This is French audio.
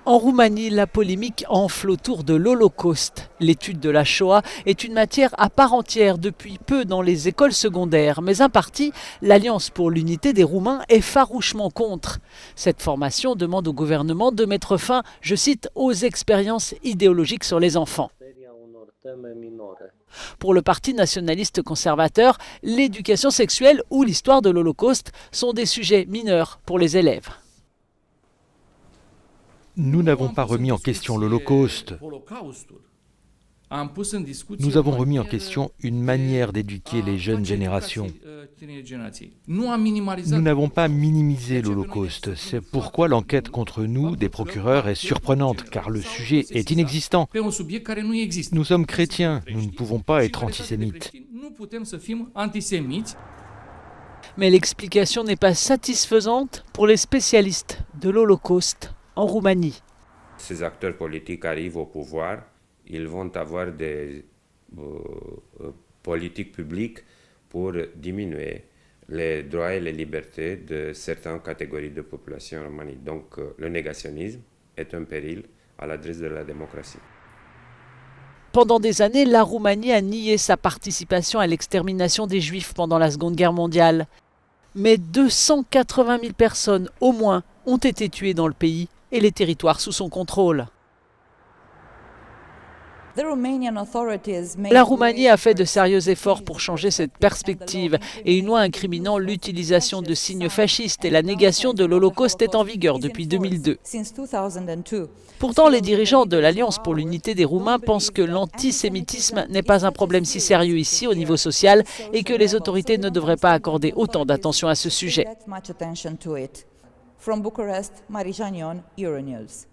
En Roumanie, la polémique enfle autour de l'Holocauste. L'étude de la Shoah est une matière à part entière depuis peu dans les écoles secondaires. Mais un parti, l'Alliance pour l'unité des Roumains, est farouchement contre. Cette formation demande au gouvernement de mettre fin, je cite, aux expériences idéologiques sur les enfants. Pour le Parti nationaliste conservateur, l'éducation sexuelle ou l'histoire de l'Holocauste sont des sujets mineurs pour les élèves. Nous n'avons pas remis en question l'Holocauste. Nous avons remis en question une manière d'éduquer les jeunes générations. Nous n'avons pas minimisé l'Holocauste. C'est pourquoi l'enquête contre nous, des procureurs, est surprenante, car le sujet est inexistant. Nous sommes chrétiens, nous ne pouvons pas être antisémites. Mais l'explication n'est pas satisfaisante pour les spécialistes de l'Holocauste en Roumanie. Ces acteurs politiques arrivent au pouvoir, ils vont avoir des politiques publiques pour diminuer les droits et les libertés de certaines catégories de population en Roumanie. Donc le négationnisme est un péril à l'adresse de la démocratie. Pendant des années, la Roumanie a nié sa participation à l'extermination des Juifs pendant la Seconde Guerre mondiale. Mais 280 000 personnes, au moins, ont été tuées dans le pays et les territoires sous son contrôle. La Roumanie a fait de sérieux efforts pour changer cette perspective et une loi incriminant l'utilisation de signes fascistes et la négation de l'Holocauste est en vigueur depuis 2002. Pourtant, les dirigeants de l'Alliance pour l'unité des Roumains pensent que l'antisémitisme n'est pas un problème si sérieux ici au niveau social et que les autorités ne devraient pas accorder autant d'attention à ce sujet. From Bucharest, Marijan Ion, Euronews.